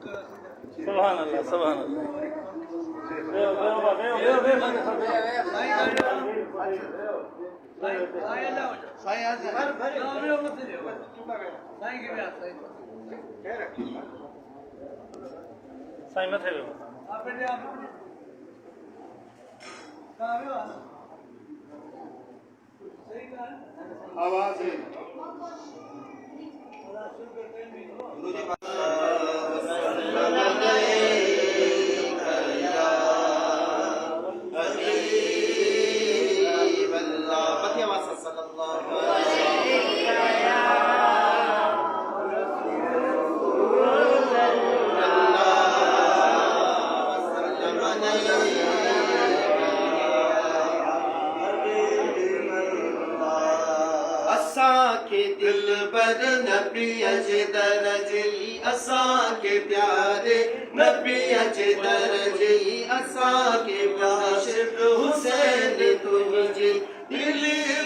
سبحان اللہ سبحان اللہ سائیں مت ہے آواز ہے دل بر نبی اچے درجی اساں کے پیارے نبی اچے درجی اساں کے عاشق حسین تجھے دل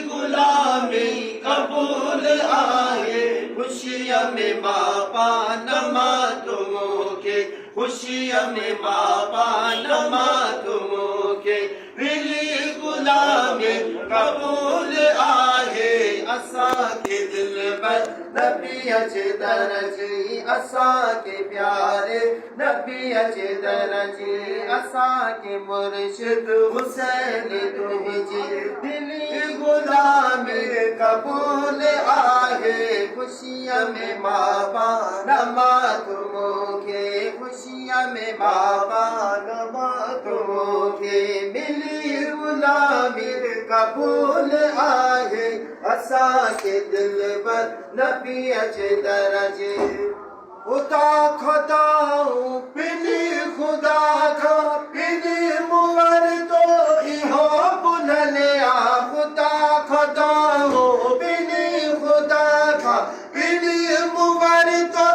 غلامی قبول آئے خوشیاں میں باپا نما تموں کے خوشیاں میں باپا نما تموں کے دل غلامی قبول آئے اساں کے دل پر نبی اچے درجی اساں کے پیارے نبی اچے درجی اساں کے مرشد حسین تجھے دل غلامی قبول آئے خوشیاں میں باپا نما تموں کے خوشیاں میں باپا نما تموں کے ملی غلامی قبول آئے اساں کے دل پر نبی اچے درجے خدا خداؤں پنی خدا کا پنی مور تو ہو بللیا خدا خداؤں پنی خدا کا پنی مور تو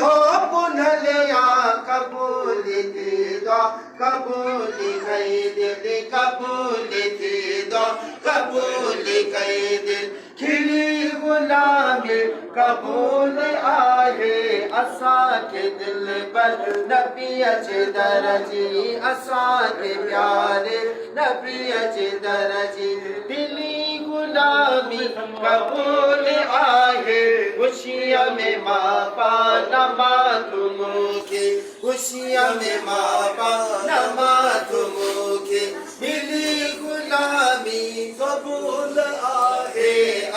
ہو بللیا قبول دیدا قبول کئی دل قبول دیدا قبول کئی دل کھلی غلامی قبول آئے اساں کے دل پر نبی اچے درجی اساں کے پیارے نبی اچے درجی دلی غلامی قبول آئے خوشیاں میں باپا نما تموں کے خوشیاں میں باپا نما تموں کے دلی غلامی قبول آئے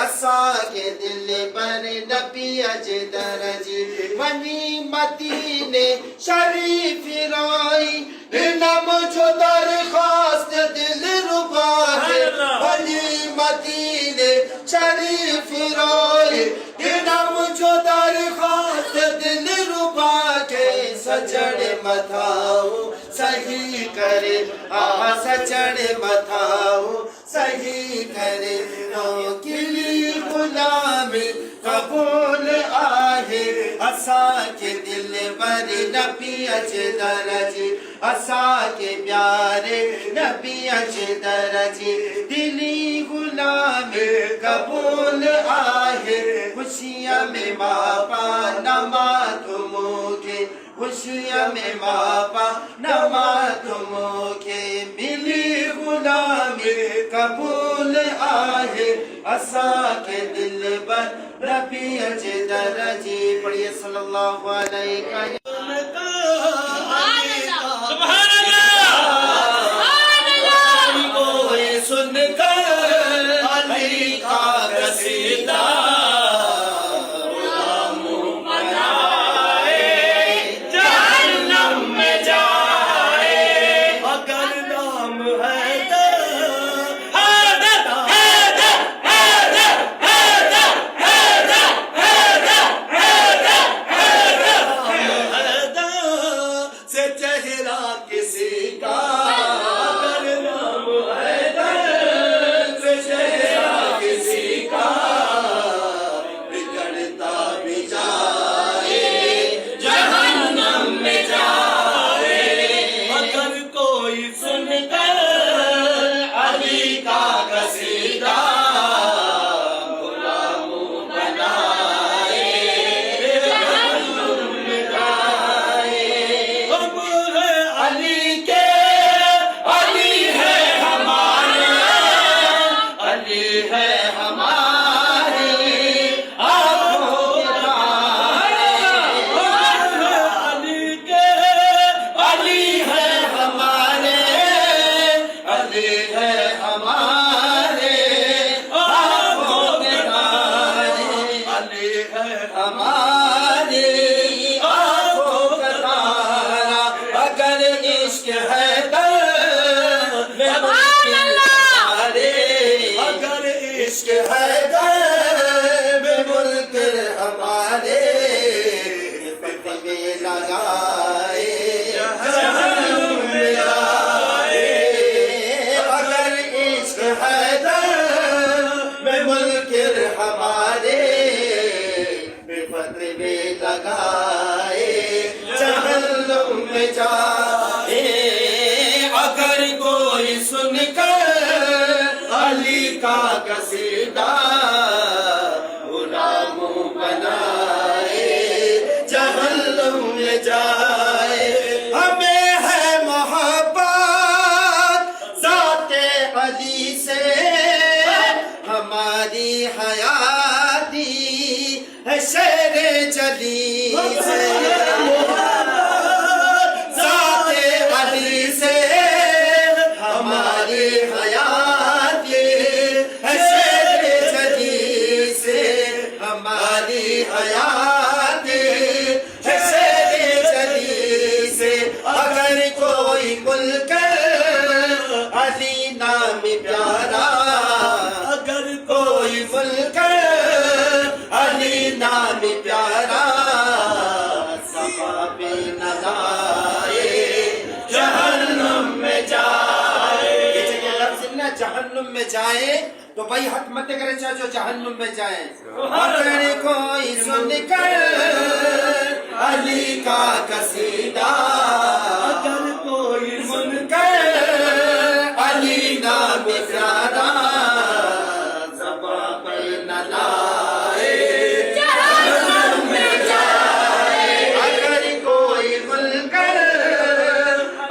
اساں کے دل پر نبی اچے درجی بنی مدینے شریف رائی علم جو درخواست دل ربا ہے بنی مدینے شریف رائی علم جو درخواست دل ربا کے سجڑ متھاؤ صحیح کرے سجڑ متھاؤ صحیح کرے کلی غلامی قبول آئے اساں کے دل پر نبی اچے درجی اساں کے پیارے نبی اچے درجی دلی غلامی قبول آئے خوشیاں میں باپا نما تموں کے خوشیاں میں باپا نما تموں کے ملی غلامی قبول آئے اساں کے دل پر نبی اچے درجی پڑھیے صلی اللہ علیہ وسلم سبحان اللہ کوئی سن کر علی کا قصیدہ ہماری آنکھوں کا تارا اگر عشق ہے میں ہمارے اگر عشق ہے میں ملک ہمارے فتوے لگائے جہنم میں جائے اگر عشق ہے میں ملک ہمارے فتوے لگائے جہنم میں جائے اگر کوئی سن کر علی کا قصیدہ غلام بنائے جہنم میں جائے ہمیں ہے محبت ذات علی سے ہماری حیاتی ہے شیر جلی سے ذات علی سے ہماری حیاتی ہے شیر جلی سے ہماری حیاتی ہے شیر جلی سے اگر کوئی ملک علی نام پیارا اگر کوئی ملک علی نام پیارا صفا پہ نہ جائے جہنم میں جائے یہ لفظ نہ جہنم میں جائے تو بھائی حق مت کرے چاہے جو جہنم میں جائے اگر کوئی سن کر علی کا قصیدہ اگر کوئی سن کر علی نام پیارا زبان پر نہ لائے جہنم میں جائے اگر کوئی سن کر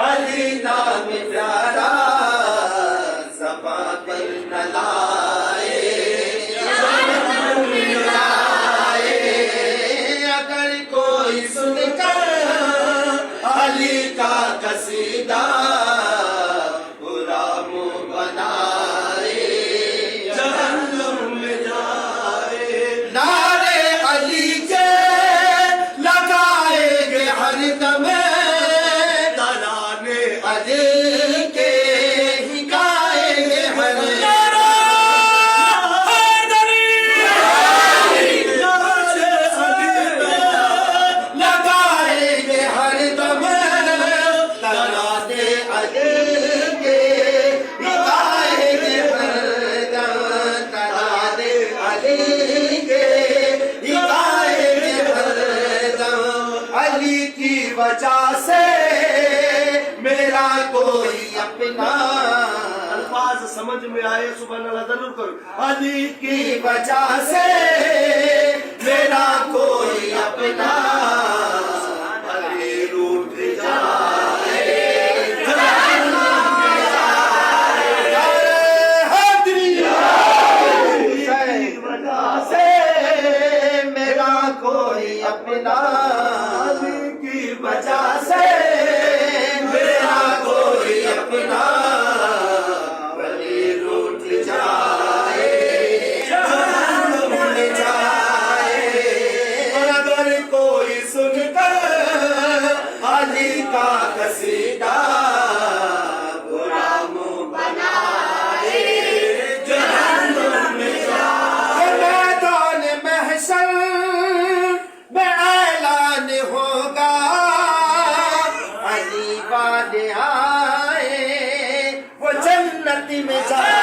علی نام پیارا زبان پر نہ لائے جہنم میں جائے اگر کوئی سن کر علی کا قصیدہ غلام بنائے جہنم میں جائے نعرے علی کے لگائے گے ہر دم ترانے علی کے ہی گائیں گے ہر لگائیں گے ہر دم ترانے علی کے ہی گائیں گے ہر دم ترانے علی کے ہی گائیں گے ہر دم علی کی وجہ سے میرا کوئی اپنا الفاظ سمجھ میں آئے سبحان اللہ ضرور کرو علی کی وجہ سے میرا کوئی اپنا علی روٹ جائے جہنم میں جائے حیدری کی وجہ سے میرا کوئی اپنا علی کی وجہ سے میرا کوئی اپنا علی روٹ جائے جہنم میں جائے اگر کوئی سن کر علی کا قصیدہ غلام بنائے جہنم میں جائے میدان محشر میں اعلان ہوگا علی والے آئے وہ جنت میں جائے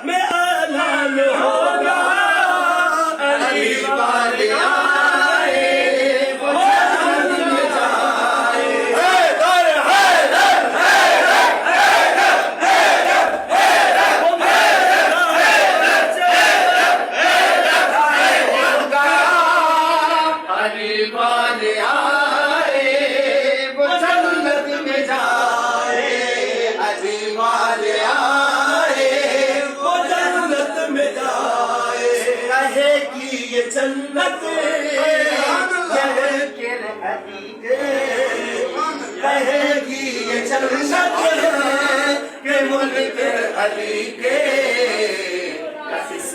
میں اعلان ہوگا علی والے آئے وہ جنت میں جائے حیدر حیدر علی والے آئے وہ جنت میں جائے علی والے آئے وہ جنت میں جائے کہے کہ یہ جنت کہے کہ یہ جنت کہ ملک علی کے کس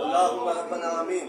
اللهم ربنا آمين